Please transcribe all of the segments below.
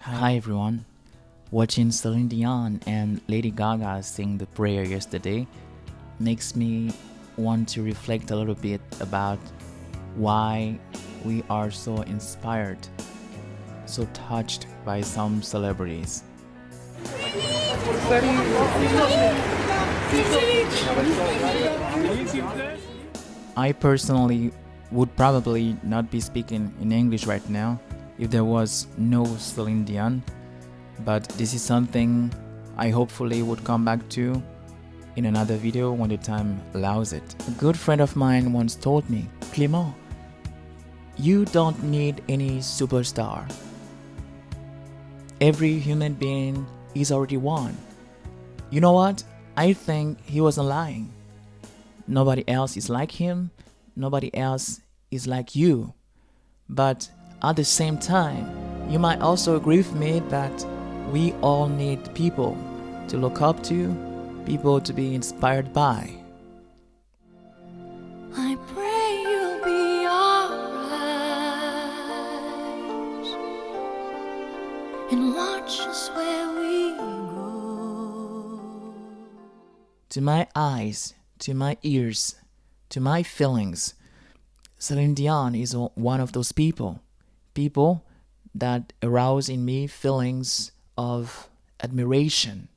Hi everyone. Watching Celine Dion and Lady Gaga sing the prayer yesterday makes me want to reflect a little bit about why we are so inspired, so touched by some celebrities. I personally would probably not be speaking in English right now if there was no Celine Dion, but this is something I hopefully would come back to in another video when the time allows it. A good friend of mine once told me, Clément, you don't need any superstar. Every human being is already one. You know what? I think he wasn't lying. Nobody else is like him. Nobody else is like you. But at the same time, you might also agree with me that we all need people to look up to, people to be inspired by. I pray you'll be alright and watch us where we go. To my eyes, to my ears, to my feelings, Celine Dion is one of those people that arouse in me feelings of admiration.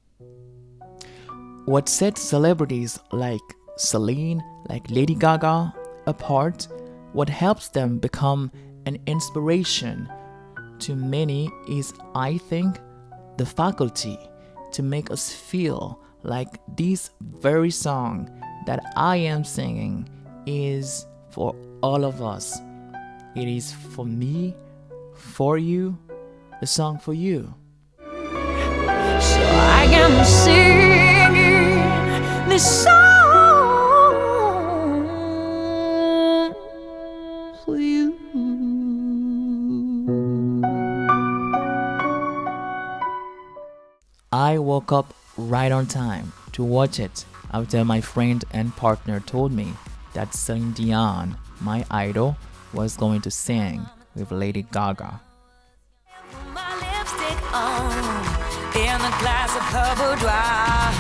What sets celebrities like Celine, like Lady Gaga apart, what helps them become an inspiration to many is, I think, the faculty to make us feel like this very song that I am singing is for all of us. It is for me, for you, a song for you. So I am singing this song for you. I woke up right on time to watch it after my friend and partner told me that Celine Dion, my idol, was going to sing with Lady Gaga. Put my lipstick on in a glass of her boudoir.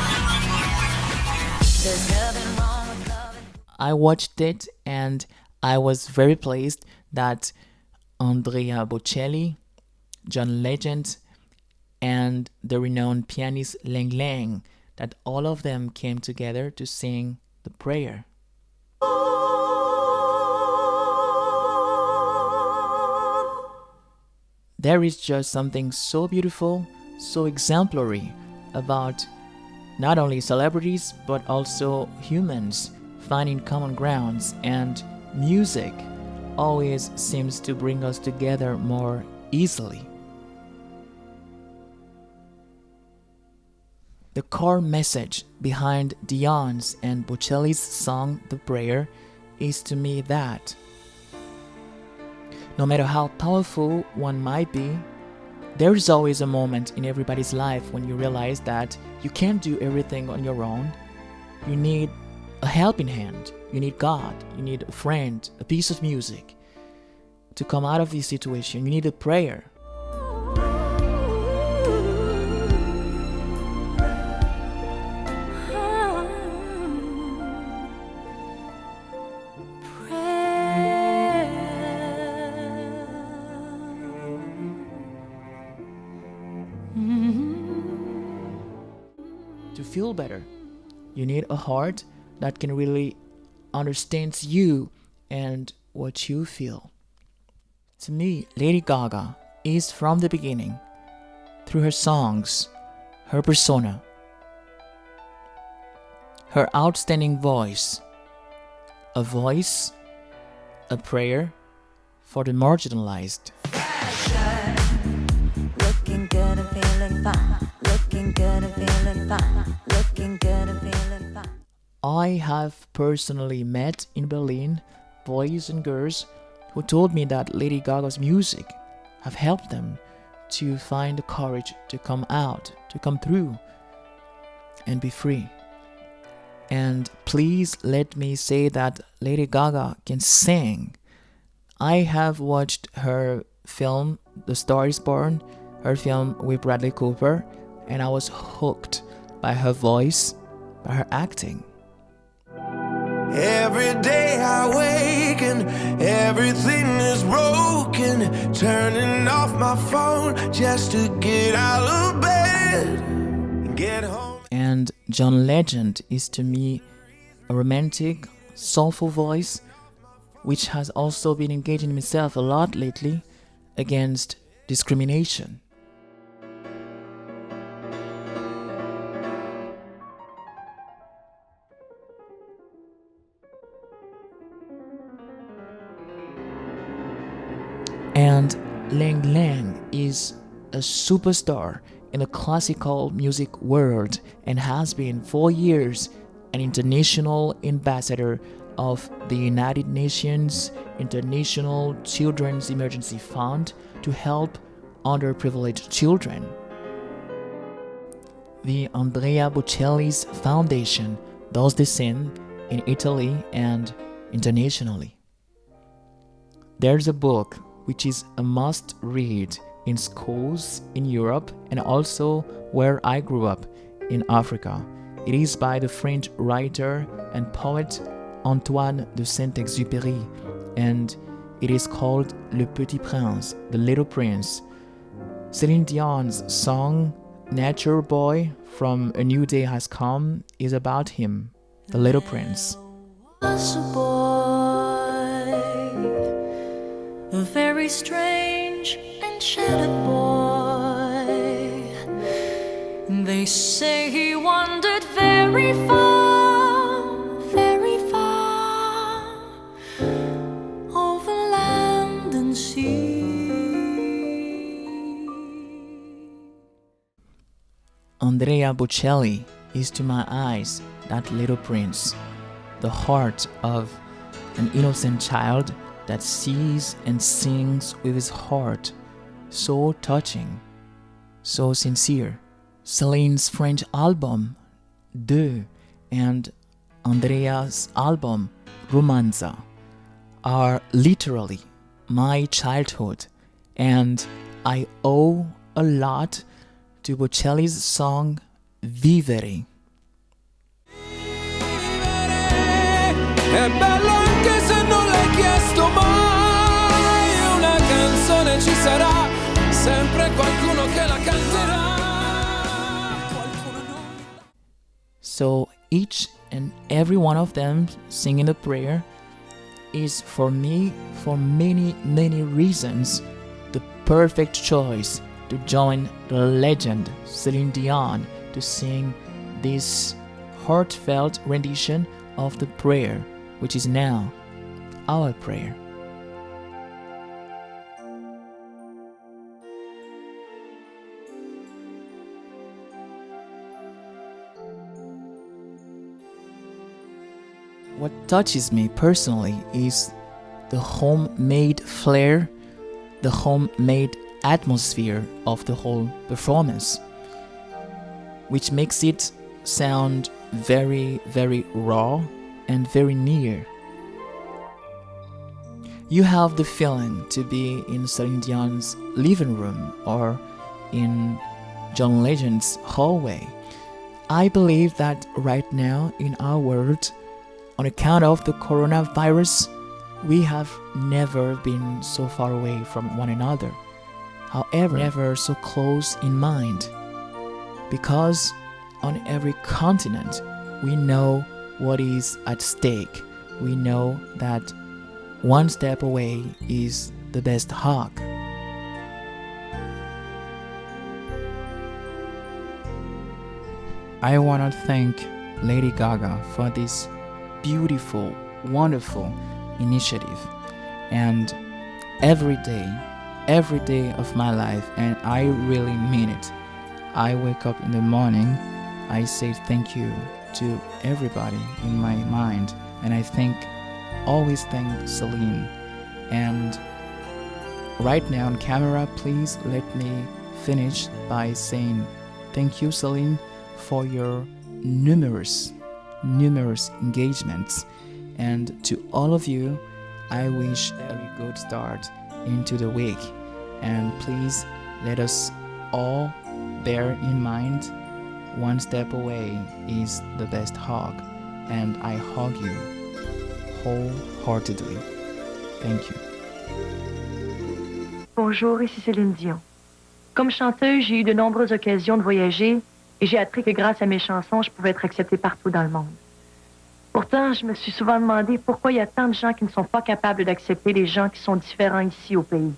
There's nothing wrong with loving. I watched it and I was very pleased that Andrea Bocelli, John Legend, and the renowned pianist Lang Lang, that all of them came together to sing the prayer. There is just something so beautiful, so exemplary about not only celebrities but also humans finding common grounds, and music always seems to bring us together more easily. The core message behind Dion's and Bocelli's song The Prayer is to me that no matter how powerful one might be, there is always a moment in everybody's life when you realize that you can't do everything on your own. You need a helping hand. You need God. You need a friend, a piece of music. To come out of this situation, you need a prayer. To feel better, you need a heart that can really understand you and what you feel. To me, Lady Gaga is from the beginning, through her songs, her persona, her outstanding voice, a prayer for the marginalized. Looking good and feeling fine. Looking good and feeling fine. Looking good and feeling fine. I have personally met in Berlin boys and girls who told me that Lady Gaga's music have helped them to find the courage to come out, to come through, and be free. And please let me say that Lady Gaga can sing. I have watched her film The Star is Born her film with Bradley Cooper, and I was hooked by her voice, by her acting. Every day I wake and everything is broken. Turning off my phone just to get out of bed and get home. And John Legend is to me a romantic, soulful voice, which has also been engaging himself a lot lately against discrimination. And Lang Lang is a superstar in the classical music world and has been for years an international ambassador of the United Nations International Children's Emergency Fund to help underprivileged children. The Andrea Bocelli's Foundation does the same in Italy and internationally. There's a book which is a must-read in schools in Europe and also where I grew up in Africa. It is by the French writer and poet Antoine de Saint-Exupéry, and it is called Le Petit Prince, The Little Prince. Celine Dion's song Nature Boy from A New Day Has Come is about him, the little prince. Was a boy, a very strange and shattered boy. They say he wandered very far, over land and sea. Andrea Bocelli is to my eyes that little prince, the heart of an innocent child that sees and sings with his heart, so touching, so sincere. Celine's French album, Deux, and Andrea's album, Romanza, are literally my childhood, and I owe a lot to Bocelli's song Vivere. È bello anche se non l'hai chiesto mai. Una canzone ci sarà, sempre qualcuno che la canterà. So each and every one of them singing a prayer is for me, for many, many reasons, the perfect choice to join the legend Celine Dion to sing this heartfelt rendition of the prayer, which is now our prayer. What touches me personally is the homemade flair, the homemade atmosphere of the whole performance, which makes it sound very, very raw and very near. You have the feeling to be in Celine Dion's living room or in John Legend's hallway. I believe that right now in our world, on account of the coronavirus, we have never been so far away from one another. However, never so close in mind. Because on every continent, we know what is at stake. We know that one step away is the best hug. I want to thank Lady Gaga for this beautiful, wonderful initiative. And every day of my life, and I really mean it, I wake up in the morning, I say thank you to everybody in my mind, and I always thank Celine. And right now on camera, please let me finish by saying thank you, Celine, for your numerous engagements, and to all of you, I wish a very good start into the week, and please let us all bear in mind, one step away is the best hug, and I hug you wholeheartedly. Thank you. Bonjour, ici Céline Dion. Comme chanteuse, j'ai eu de nombreuses occasions de voyager et j'ai appris que grâce à mes chansons, je pouvais être acceptée partout dans le monde. Pourtant, je me suis souvent demandé pourquoi il y a tant de gens qui ne sont pas capables d'accepter les gens qui sont différents ici au pays.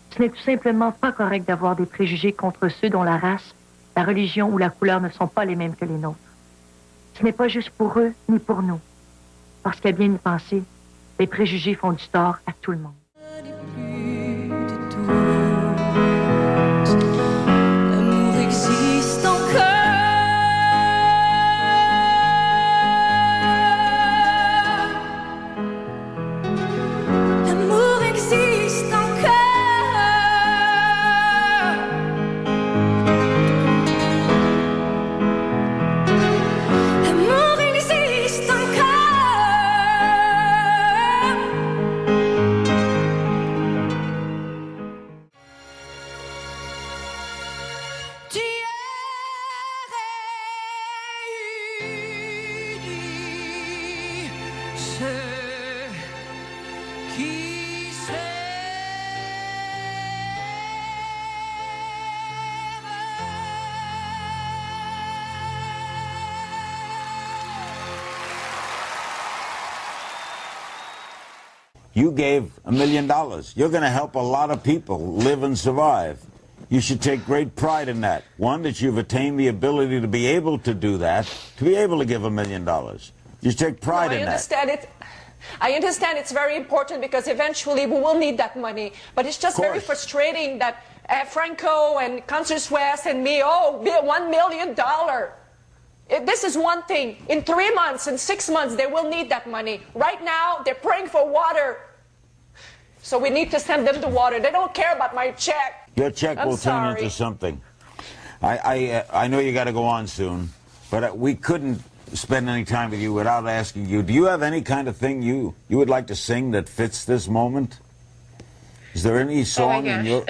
Ce n'est tout simplement pas correct d'avoir des préjugés contre ceux dont la race, la religion ou la couleur ne sont pas les mêmes que les nôtres. Ce n'est pas juste pour eux ni pour nous. Parce qu'à bien y penser, les préjugés font du tort à tout le monde. L'amour existe encore. L'amour existe encore. L'amour existe encore. Tierra unie, ceux qui You gave $1 million. You're going to help a lot of people live and survive. You should take great pride in that. One, that you've attained the ability to be able to do that, to be able to give $1 million. You should take pride in that. I understand it's very important because eventually we will need that money. But it's just very frustrating that Franco and Concerts West and me, $1 million. This is one thing. In 3 months, in 6 months, they will need that money. Right now, they're praying for water. So we need to send them the water. They don't care about my check. Your check will turn into something. I know you got to go on soon, but we couldn't spend any time with you without asking you, do you have any kind of thing you would like to sing that fits this moment? Is there any song in your...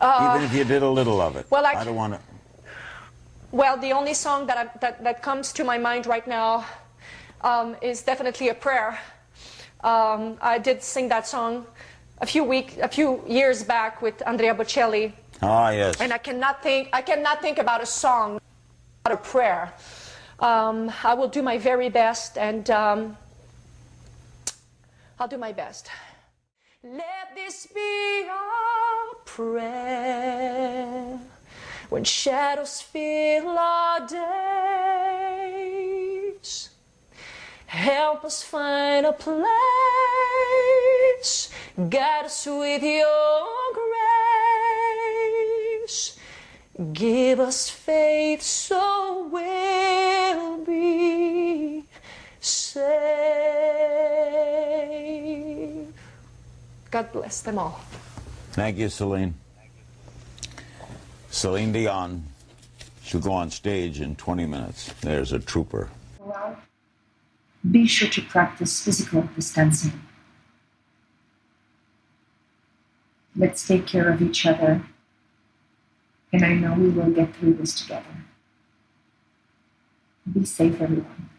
Even if you did a little of it. Well, I don't want to... Well, the only song that comes to my mind right now is definitely a prayer. I did sing that song a few years back with Andrea Bocelli. Ah, yes. And I cannot think about a song, about a prayer. I will do my very best, and I'll do my best. Let this be our prayer. When shadows fill our days, help us find a place, guide us with your grace, give us faith so we'll be safe. God bless them all. Thank you, Celine. Celine Dion. She'll go on stage in 20 minutes. There's a trooper. Be sure to practice physical distancing. Let's take care of each other. And I know we will get through this together. Be safe, everyone.